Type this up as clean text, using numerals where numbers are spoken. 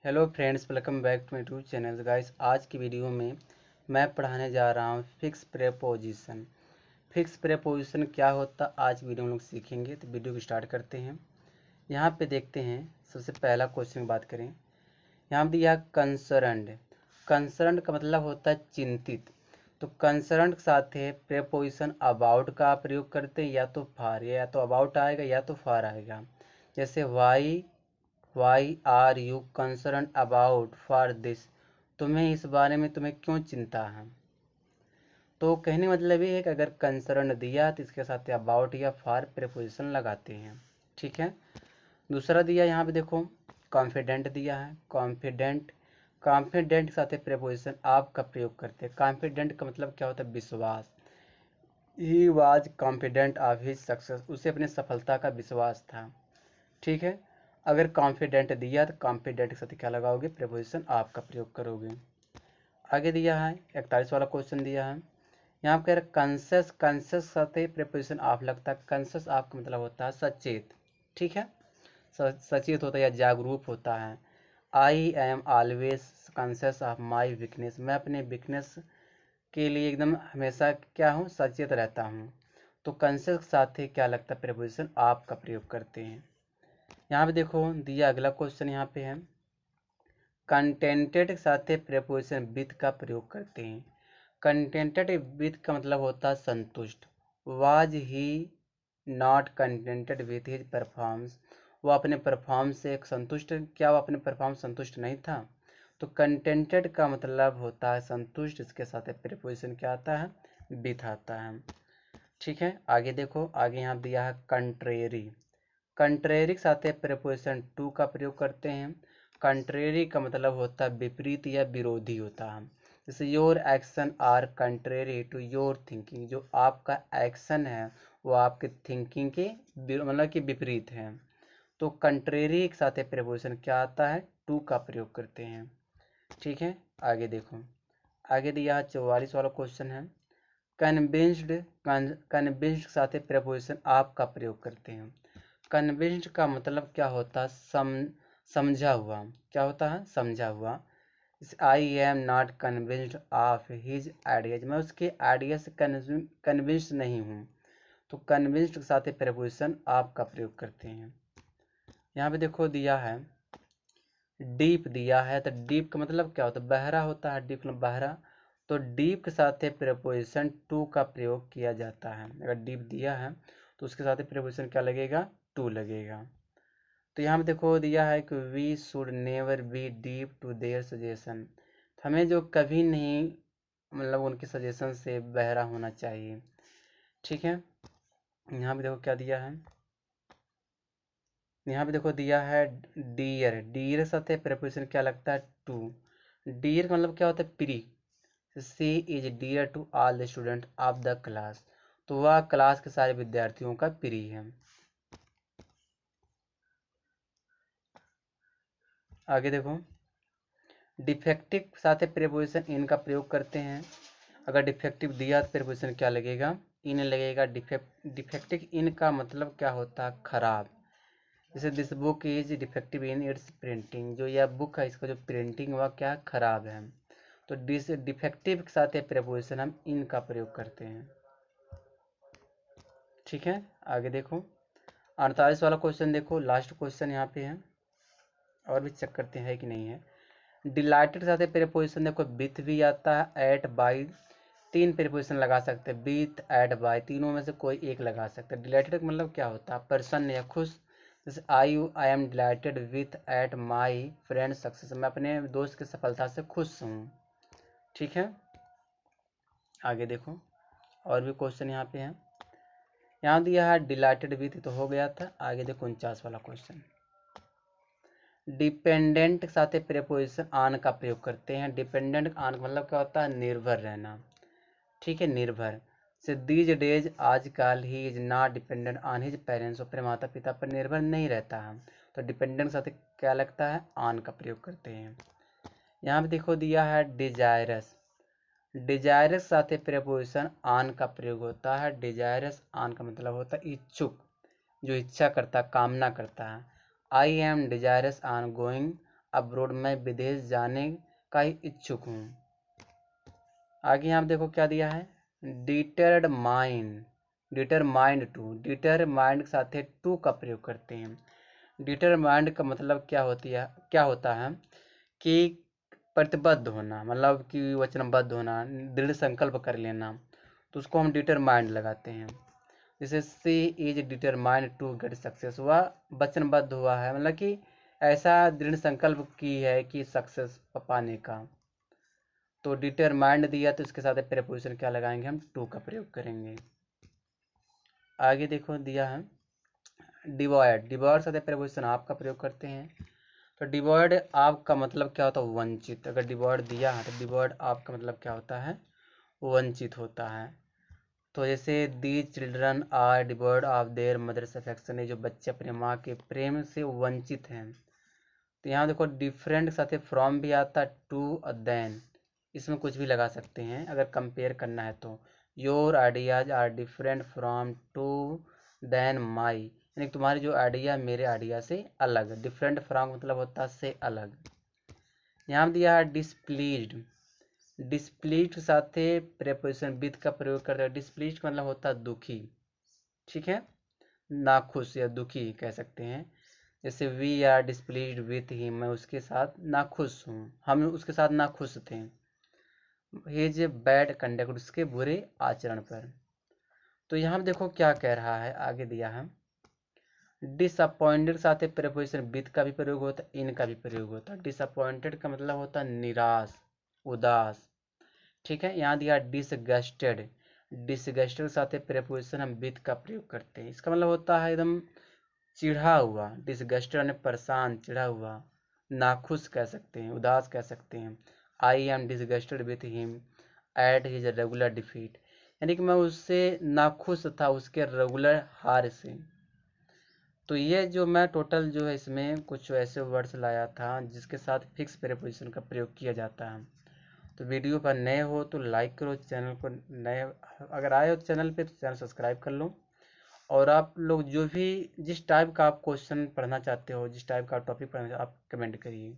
Hello friends, welcome back to my YouTube channel guys. आज की video में मैं पढ़ाने जा रहा हूँ फिक्स प्रेपोजिशन। फिक्स प्रेपोजिशन क्या होता आज वीडियो में लोग सीखेंगे। तो वीडियो को स्टार्ट करते हैं। यहाँ पे देखते हैं, सबसे पहला क्वेश्चन की बात करें। यहाँ पे दिया कंसर्न्ड। कंसर्न्ड का मतलब होता है चिंतित। तो कंसर्न्ड के साथ है प्रेपोजिशन अबाउट का प्रयोग करते हैं, या तो फार, या तो अबाउट आएगा या तो फार आएगा। जैसे why are you concern about for this, तुम्हें इस बारे में तुम्हें क्यों चिंता है। तो कहने का मतलब ये है कि अगर कंसर्न दिया तो इसके साथ अबाउट या फॉर प्रेपोजिशन लगाते हैं। ठीक है। दूसरा दिया यहाँ पे देखो, कॉन्फिडेंट दिया है। कॉन्फिडेंट कॉन्फिडेंट के साथ प्रेपोजिशन आप का प्रयोग करते हैं। कॉन्फिडेंट का मतलब क्या होता है? विश्वास। He was confident of his success, उसे अपनी सफलता का विश्वास था। ठीक है। अगर कॉन्फिडेंट दिया तो कॉन्फिडेंट के साथ क्या लगाओगे? प्रेपोजिशन आप का प्रयोग करोगे। आगे दिया है 41 वाला क्वेश्चन दिया है। यहाँ पर कह रहे कंसस, कंसस साथ प्रेपोजिशन आप लगता है। कंसस आप का मतलब होता है सचेत। ठीक है। सचेत होता है या जागरूक होता है। I am always conscious of my weakness, मैं अपने वीकनेस के लिए एकदम हमेशा क्या हूँ? सचेत रहता हूँ। तो कॉन्शियस के साथ ही क्या लगता है? प्रेपोजिशन आप का प्रयोग करते हैं। यहाँ पे देखो दिया अगला क्वेश्चन यहाँ पे है, कंटेंटेड के साथ प्रेपोजिशन विथ का प्रयोग करते हैं। कंटेंटेड विथ का मतलब होता है संतुष्ट। Was he not contented with his performance, वो अपने परफॉर्मेंस से संतुष्ट, क्या वो अपने परफॉर्मेंस संतुष्ट नहीं था? तो कंटेंटेड का मतलब होता है संतुष्ट, इसके साथ प्रेपोजिशन क्या आता है? विथ आता है। ठीक है। आगे देखो, आगे यहाँ दिया है कंट्रेरी। कंट्रेरी के साथ प्रेपोजिशन टू का प्रयोग करते हैं। कंट्रेरी का मतलब होता है विपरीत या विरोधी होता है। जैसे your action are contrary to your thinking, जो आपका एक्शन है वो आपके थिंकिंग के मतलब कि विपरीत है। तो कंट्रेरी के साथ प्रेपोजिशन क्या आता है? टू का प्रयोग करते हैं। ठीक है। आगे देखो, आगे दिया 44 वाला क्वेश्चन है, कन्विंस्ड। कन्विंस्ड के साथ प्रेपोजिशन आप का प्रयोग करते हैं। कन्विंस्ड का मतलब क्या होता है? समझा हुआ। क्या होता है? समझा हुआ। I am not convinced of his ideas, मैं उसके आइडिया से कन्विंस्ड नहीं हूँ। तो कन्विंस्ड के साथ प्रेपोजिशन आप का प्रयोग करते हैं। यहाँ पे देखो दिया है डीप दिया है। तो डीप का मतलब क्या होता है? बहरा होता है। डीप मतलब बहरा। तो डीप के साथ प्रेपोजिशन टू का प्रयोग किया जाता है। अगर डीप दिया है तो उसके साथ प्रेपोजिशन क्या लगेगा? टू लगेगा। तो यहाँ पे देखो दिया है कि we should never be deep to their suggestion, हमें जो कभी नहीं मतलब उनके सजेशन से बहरा होना चाहिए। ठीक है। यहाँ पे देखो क्या दिया है, यहाँ पे देखो दिया है डियर। डियर के साथ प्रेपोजिशन क्या लगता है? टू। डियर का मतलब क्या होता है? Pre. C is dear to all the student of the class, तो वह क्लास के सारे विद्यार्थियों का प्री है। आगे देखो, डिफेक्टिव के साथ प्रेपोजिशन इन का प्रयोग करते हैं। अगर डिफेक्टिव दिया तो प्रेपोजिशन क्या लगेगा? इन लगेगा। डिफेक्टिव इन का मतलब क्या होता है? खराब। जैसे this book is defective in its printing, जो यह बुक है इसका जो प्रिंटिंग हुआ क्या खराब है। तो डिफेक्टिव के साथ प्रेपोजिशन हम इन का प्रयोग करते हैं। ठीक है। आगे देखो 48 वाला क्वेश्चन देखो, लास्ट क्वेश्चन यहाँ पे है, और भी चेक करते हैं कि नहीं है। डिलाइटेड के साथ प्रेपोजिशन देखो विथ भी आता है, एट, बाई, तीन प्रेपोजिशन लगा सकते हैं। विथ, एट, बाय, तीनों में से कोई एक लगा सकते हैं। डिलाइटेड का मतलब क्या होता है? प्रसन्न या खुश। जैसे I am delighted with at my friend success, मैं अपने दोस्त की सफलता से खुश हूँ। ठीक है। आगे देखो, और भी क्वेश्चन यहाँ पे है। यहाँ दिया है डिलाइटेड विथ, तो हो गया था। आगे देखो 49 वाला क्वेश्चन, डिपेंडेंट के साथ प्रेपोजिशन ऑन का प्रयोग करते हैं। डिपेंडेंट ऑन का मतलब क्या होता है? निर्भर रहना। ठीक है, निर्भर। से दीज डेज, आजकल he is not dependent on his parents, अपने माता पिता पर निर्भर नहीं रहता है। तो डिपेंडेंट के साथ क्या लगता है? ऑन का प्रयोग करते हैं। यहाँ पे देखो दिया है डिजायरस। डिजायरस साथ प्रेपोजिशन ऑन का प्रयोग होता है। डिजायरस ऑन का मतलब होता है इच्छुक, जो इच्छा करता, कामना करता है। I am desirous on going abroad, मैं विदेश जाने का इच्छुक हूँ। आगे यहाँ देखो क्या दिया है, डिटरमाइन, डिटरमाइंड के साथ टू का प्रयोग करते हैं। डिटरमाइंड का मतलब क्या होता है कि प्रतिबद्ध होना, मतलब कि वचनबद्ध होना, दृढ़ संकल्प कर लेना, तो उसको हम डिटरमाइंड लगाते हैं। जैसे C is determined to get success, वह वचनबद्ध हुआ है, मतलब कि ऐसा दृढ़ संकल्प की है कि सक्सेस पाने का। तो डिटरमाइंड दिया तो इसके साथ प्रीपोजिशन क्या लगाएंगे, हम टू का प्रयोग करेंगे। आगे देखो दिया है डिवॉइड, डिवॉइड साथ प्रीपोजिशन आप का प्रयोग करते हैं। तो डिवॉइड आप का मतलब क्या होता है, वंचित। अगर डिवॉइड दिया है तो डिवॉइड आप का मतलब क्या होता है, वंचित होता है। तो जैसे the children are devoid of their mothers affection, ये जो बच्चे अपने माँ के प्रेम से वंचित हैं। तो यहाँ देखो डिफरेंट के साथ फ्रॉम भी आता है, टू और देन, इसमें कुछ भी लगा सकते हैं अगर कंपेयर करना है तो। Your ideas are different from to than my, यानी तुम्हारे जो आइडिया मेरे आइडिया से अलग। डिफरेंट फ्रॉम मतलब होता है से अलग। यहाँ दिया है डिसप्लीज्ड, डिसप्लीज्ड के साथ प्रेपोजिशन विद का प्रयोग करते हैं। डिसप्लीज्ड का मतलब होता है दुखी, ठीक है, नाखुश या दुखी कह सकते हैं। जैसे वी आर डिसप्लीज्ड विथ हिम, मैं उसके साथ नाखुश हूँ, हम उसके साथ नाखुश थे। हिज बैड कंडक्ट, उसके बुरे आचरण पर। तो यहाँ देखो क्या कह रहा है, आगे दिया है डिसअपॉइंटेड के साथ प्रेपोजिशन विद का भी प्रयोग होता है, इन का भी प्रयोग होता है। डिसअपॉइंटेड का मतलब होता है निराश, उदास, ठीक है। यहाँ दिया डिसगस्टेड, डिसगस्टेड के साथ प्रेपोजिशन हम विद का प्रयोग करते हैं। इसका मतलब होता है एकदम चिढ़ा हुआ, डिसगस्टेड यानी परेशान, चिढ़ा हुआ, नाखुश कह सकते हैं, उदास कह सकते हैं। I am disgusted with him at his regular defeat, यानी कि मैं उससे नाखुश था उसके रेगुलर हार से। तो ये जो मैं टोटल जो है इसमें कुछ ऐसे वर्ड्स लाया था जिसके साथ फिक्स प्रीपोजिशन का प्रयोग किया जाता है। तो वीडियो पर नए हो तो लाइक करो, चैनल को नए अगर आए हो तो चैनल पे तो चैनल सब्सक्राइब कर लो। और आप लोग जो भी जिस टाइप का आप क्वेश्चन पढ़ना चाहते हो, जिस टाइप का टॉपिक पढ़ना चाहते हो, आप कमेंट करिए।